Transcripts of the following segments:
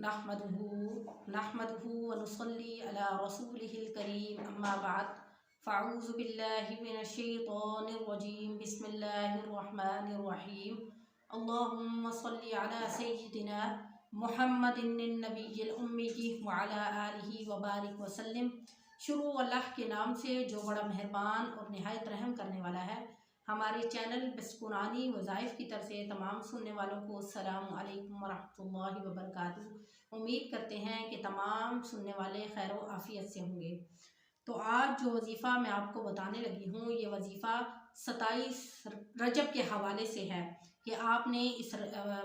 नहमदुहु व नुसल्ली अला रसूलिहिल करीम अम्मा बाद फ़अऊज़ु बिल्लाहि मिनश शैतानिर रजीम बिस्मिल्लाहिर रहमानिर रहीम अल्लाहुम्मा सल्लि अला सय्यिदिना मुहम्मदिन नबिय्यिल उम्मी व अला आलिहि व बारिक व सल्लिम। शुरू अल्लाह के नाम से जो बड़ा मेहरबान और निहायत रहम करने वाला है। हमारे चैनल बसकुरानी वज़ाइफ की तरफ से तमाम सुनने वालों को अस्सलामु अलैकुम वरहमतुल्लाहि वबरकातुहू। उम्मीद करते हैं कि तमाम सुनने वाले खैर व आफियत से होंगे। तो आज जो वजीफ़ा मैं आपको बताने लगी हूँ, ये वजीफ़ा 27 रजब के हवाले से है कि आपने इस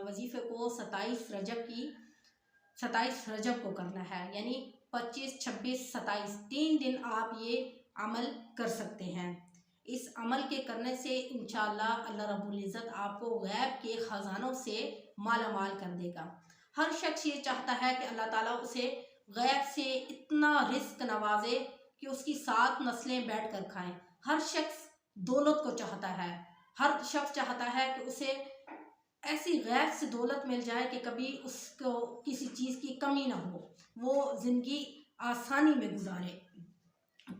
वजीफ़े को 27 रजब को करना है, यानी 25, 26, 27 3 दिन आप ये अमल कर सकते हैं। इस अमल के करने से इंशाअल्लाह अल्लाह रब्बुल इज़्ज़त आपको गैब के ख़जानों से माला माल कर देगा। हर शख्स ये चाहता है कि अल्लाह ताला उसे गैब से इतना रिस्क नवाजे कि उसकी 7 नस्लें बैठ कर खाएँ। हर शख्स दौलत को चाहता है, हर शख्स चाहता है कि उसे ऐसी गैब से दौलत मिल जाए कि कभी उसको किसी चीज़ की कमी ना हो, वो ज़िंदगी आसानी में गुजारे।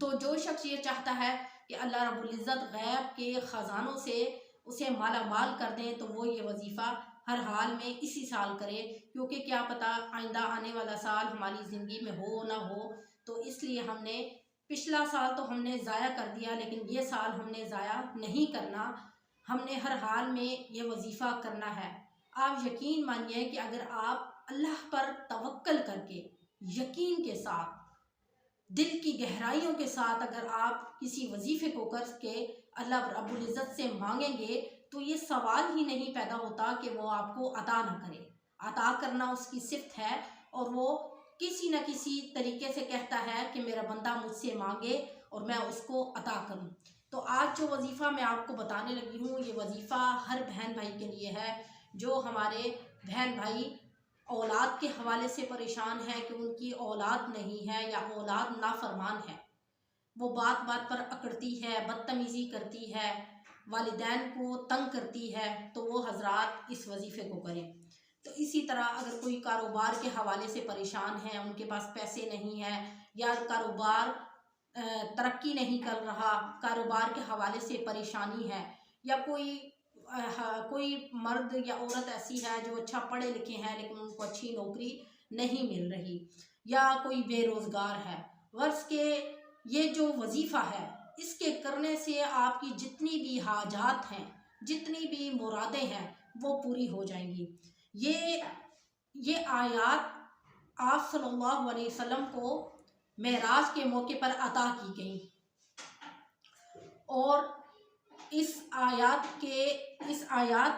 तो जो शख्स ये चाहता है कि अल्लाह रब्बुल इज़्ज़त गैब के ख़जानों से उसे माला माल कर दें, तो वो ये वजीफ़ा हर हाल में इसी साल करे, क्योंकि क्या पता आइंदा आने वाला साल हमारी ज़िंदगी में हो ना हो। तो इसलिए हमने पिछला साल तो हमने ज़ाया कर दिया, लेकिन ये साल हमने ज़ाया नहीं करना। हमने हर हाल में ये वजीफ़ा करना है। आप यकीन मानिए कि अगर आप अल्लाह पर तवक्कल करके यकीन के साथ दिल की गहराइयों के साथ अगर आप किसी वजीफ़े को करके अल्लाह रब्बुल इज़्ज़त से मांगेंगे, तो ये सवाल ही नहीं पैदा होता कि वो आपको अता ना करे। अता करना उसकी सिफ़त है और वो किसी न किसी तरीके से कहता है कि मेरा बंदा मुझसे मांगे और मैं उसको अता करूं। तो आज जो वजीफ़ा मैं आपको बताने लगी हूँ, ये वजीफ़ा हर बहन भाई के लिए है जो हमारे बहन भाई औलाद के हवाले से परेशान है कि उनकी औलाद नहीं है या औलाद नाफरमान है, वो बात बात पर अकड़ती है, बदतमीज़ी करती है, वालिदैन को तंग करती है, तो वो हजरात इस वजीफ़े को करें। तो इसी तरह अगर कोई कारोबार के हवाले से परेशान है, उनके पास पैसे नहीं है या कारोबार तरक्की नहीं कर रहा, कारोबार के हवाले से परेशानी है, या कोई मर्द या औरत ऐसी है जो अच्छा पढ़े लिखे हैं लेकिन उनको अच्छी नौकरी नहीं मिल रही, या कोई बेरोज़गार है, वर्ष के ये जो वजीफ़ा है इसके करने से आपकी जितनी भी हाजात हैं, जितनी भी मुरादें हैं, वो पूरी हो जाएंगी। ये आयत आप सल्लल्लाहु अलैहि वसल्लम को मेराज के मौके पर अता की गई और इस आयत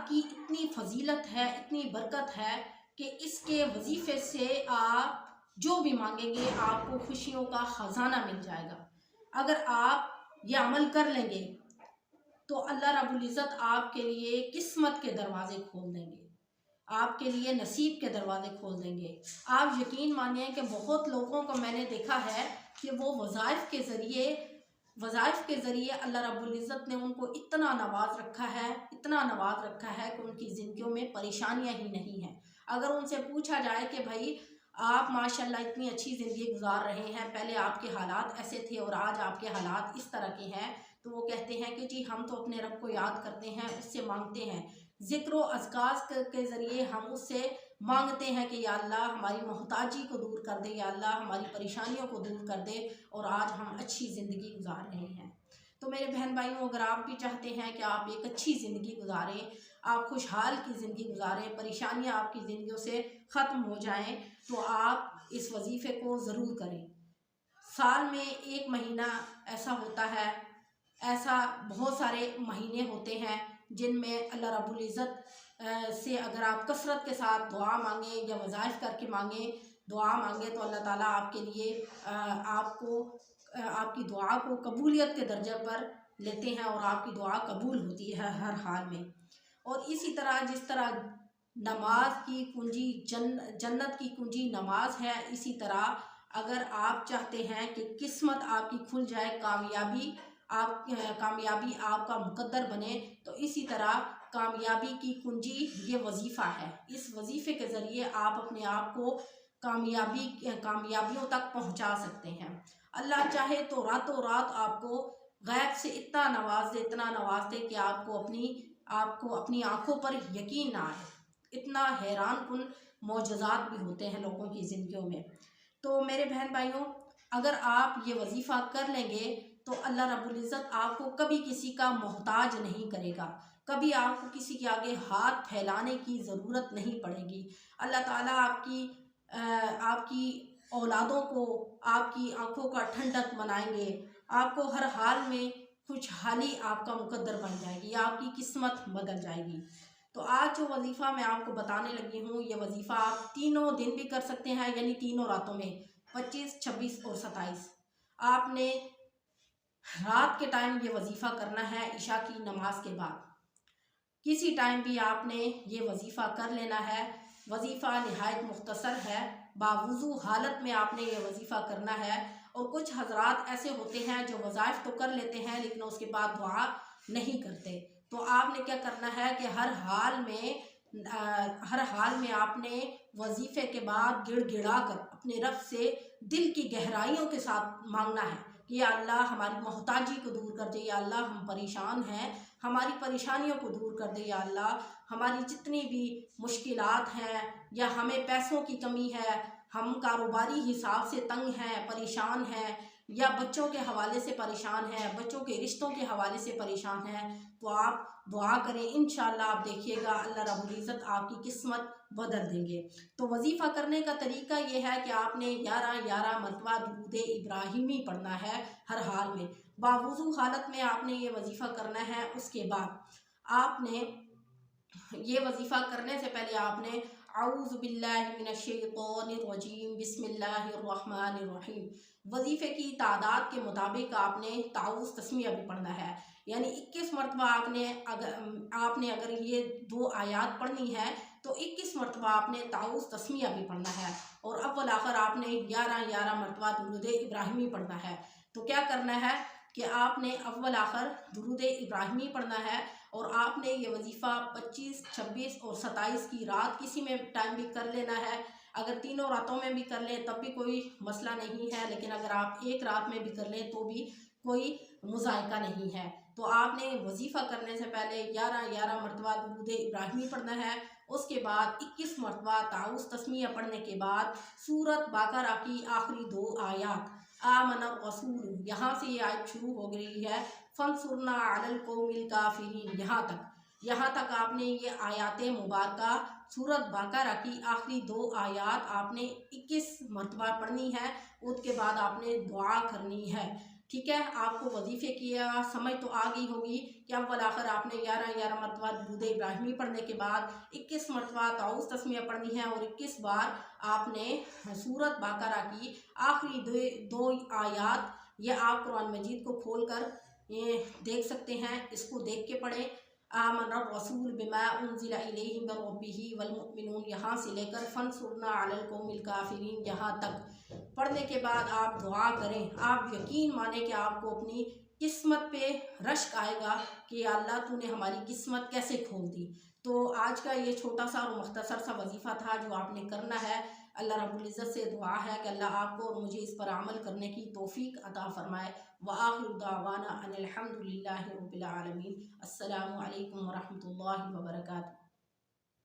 की इतनी फजीलत है, इतनी बरकत है कि इसके वजीफ़े से आप जो भी मांगेंगे आपको खुशियों का ख़जाना मिल जाएगा। अगर आप ये अमल कर लेंगे तो अल्लाह रब्बुल इज़्ज़त आपके लिए किस्मत के दरवाज़े खोल देंगे, आपके लिए नसीब के दरवाज़े खोल देंगे। आप यकीन मानिए कि बहुत लोगों को मैंने देखा है कि वो वज़ाइफ़ के ज़रिए अल्लाह रब्बुल इज़्ज़त ने उनको इतना नवाज रखा है कि उनकी ज़िंदगियों में परेशानियां ही नहीं हैं। अगर उनसे पूछा जाए कि भाई आप माशाल्लाह इतनी अच्छी ज़िंदगी गुजार रहे हैं, पहले आपके हालात ऐसे थे और आज आपके हालात इस तरह के हैं, तो वो कहते हैं कि जी हम तो अपने रब को याद करते हैं, उससे मांगते हैं, ज़िक्र व अज़कार के ज़रिए हम उससे मांगते हैं कि या अल्लाह हमारी मोहताजी को दूर कर दे, या अल्लाह हमारी परेशानियों को दूर कर दे और आज हम अच्छी ज़िंदगी गुजार रहे हैं। तो मेरे बहन भाइयों, अगर आप भी चाहते हैं कि आप एक अच्छी ज़िंदगी गुजारें, आप खुशहाल की ज़िंदगी गुजारें, परेशानियां आपकी ज़िंदगियों से ख़त्म हो जाएं, तो आप इस वजीफ़े को ज़रूर करें। साल में एक महीना ऐसा होता है, ऐसा बहुत सारे महीने होते हैं जिनमें अल्लाह रब्बुल इज़्ज़त से अगर आप कसरत के साथ दुआ मांगें या वज़ाइफ़ करके दुआ मांगें, तो अल्लाह ताला आपके लिए आपकी दुआ को कबूलियत के दर्जे पर लेते हैं और आपकी दुआ कबूल होती है हर हाल में। और इसी तरह जिस तरह नमाज की कुंजी जन्नत की कुंजी नमाज है, इसी तरह अगर आप चाहते हैं कि किस्मत आपकी खुल जाए, कामयाबी आपका मुकद्दर बने, तो इसी तरह कामयाबी की कुंजी ये वजीफ़ा है। इस वजीफ़े के ज़रिए आप अपने आप को कामयाबियों तक पहुंचा सकते हैं। अल्लाह चाहे तो रातों रात आपको गैब से इतना नवाज दे, इतना नवाज दे कि आपको अपनी आंखों पर यकीन ना आए। इतना हैरान कुन मौजज़ात भी होते हैं लोगों की ज़िंदगियों में। तो मेरे बहन भाइयों, अगर आप ये वजीफ़ा कर लेंगे तो अल्लाह रब्बुल इज़्ज़त आपको कभी किसी का मोहताज नहीं करेगा, कभी आपको किसी के आगे हाथ फैलाने की ज़रूरत नहीं पड़ेगी। अल्लाह ताला आपकी औलादों को आपकी आंखों का ठंडक बनाएंगे, आपको हर हाल में खुशहाली आपका मुकद्दर बन जाएगी, आपकी किस्मत बदल जाएगी। तो आज जो वजीफ़ा मैं आपको बताने लगी हूँ, ये वजीफ़ा आप तीनों दिन भी कर सकते हैं, यानी तीनों रातों में 25, 26 और 27। आपने रात के टाइम ये वजीफ़ा करना है, इशा की नमाज के बाद किसी टाइम भी आपने ये वजीफ़ा कर लेना है। वजीफ़ा निहायत मुख्तसर है, बावुज़ू हालत में आपने ये वजीफ़ा करना है। और कुछ हजरात ऐसे होते हैं जो वज़ाइफ तो कर लेते हैं लेकिन उसके बाद दुआ नहीं करते। तो आपने क्या करना है कि हर हाल में आपने वजीफ़े के बाद गिड़गिड़ा कर अपने रब से दिल की गहराइयों के साथ मांगना है कि या अल्लाह हमारी मोहताजी को दूर कर दे, या अल्लाह हम परेशान हैं, हमारी परेशानियों को दूर कर दे, या अल्लाह हमारी जितनी भी मुश्किलात हैं, या हमें पैसों की कमी है, हम कारोबारी हिसाब से तंग हैं, परेशान हैं, या बच्चों के हवाले से परेशान हैं, बच्चों के रिश्तों के हवाले से परेशान हैं, तो आप दुआ करें। इंशाअल्लाह आप देखिएगा अल्लाह रब्बुल इज़्ज़त आपकी किस्मत बदल देंगे। तो वजीफ़ा करने का तरीका ये है कि आपने 11 मरतबा दुरूद इब्राहिमी पढ़ना है हर हाल में। बावुज़ू हालत में आपने ये वजीफ़ा करना है। उसके बाद आपने ये वजीफ़ा करने से पहले आपने औज़ु बिल्लाहि मिनश शैतानिर रजीम बिस्मिल्लाहिर रहमानिर रहीम वजीफ़े की तादाद के मुताबिक आपने ताऊज़ तस्मिया भी पढ़ना है, यानी 21 मरतबा आपने अगर ये 2 आयात पढ़नी है तो 21 मरतबा आपने ताऊज़ तस्मिया भी पढ़ना है। और अव्वल आखिर आपने 11 मरतबा दुरूद इब्राहिमी पढ़ना है। तो क्या करना है कि आपने अव्वल आखिर दुरूद इब्राहिमी पढ़ना है और आपने ये वजीफ़ा 25, 26 और 27 की रात किसी में टाइम भी कर लेना है। अगर तीनों रातों में भी कर लें तब भी कोई मसला नहीं है, लेकिन अगर आप एक रात में भी कर लें तो भी कोई मुज़ायका नहीं है। तो आपने वजीफ़ा करने से पहले 11 मरतबा दुरूद इब्राहिमी पढ़ना है। उसके बाद 21 मरतबा ताऊज़ तस्मिया पढ़ने के बाद सूरत बकरा की आखिरी 2 आयात आमनर रसूल, यहाँ से ये आयत शुरू हो गई है, फंसुरना अलल कौमिल काफिरीन, यहाँ तक आपने ये आयात मुबारका सूरत बकरा की आखिरी 2 आयात आपने 21 मरतबा पढ़नी है। उसके बाद आपने दुआ करनी है। ठीक है, आपको वजीफ़े की समझ तो आ गई होगी कि अव्वल आखिर आपने 11 मरतबा दुरूद इब्राहिमी पढ़ने के बाद 21 मरतबा ताऊज़ तस्मिया पढ़नी है और 21 बार आपने सूरत बकरा की आखिरी 2 आयात, ये आप कुरान मजीद को खोल कर ये देख सकते हैं, इसको देख के पढ़ें। आमनर रसूल बिमा उन्ज़िला इलैहि मिर रब्बिही वल मुमिनून, यहाँ से लेकर फंसुरना अलल कौमिल काफिरीन यहाँ तक पढ़ने के बाद आप दुआ करें। आप यकीन माने कि आपको अपनी किस्मत पे रश्क आएगा कि अल्लाह तूने हमारी किस्मत कैसे खोल दी। तो आज का ये छोटा सा और मुख्तसर सा वजीफ़ा था जो आपने करना है। अल्लाह रब्बुल इज़्ज़त से दुआ है कि अल्लाह आपको और मुझे इस पर अमल करने की तौफीक अता फ़रमाए। व आखिरु दावाना अनिल हम्दुलिल्लाहि रब्बिल आलमीन। अस्सलामु अलैकुम व रहमतुल्लाहि व बरकातुहू।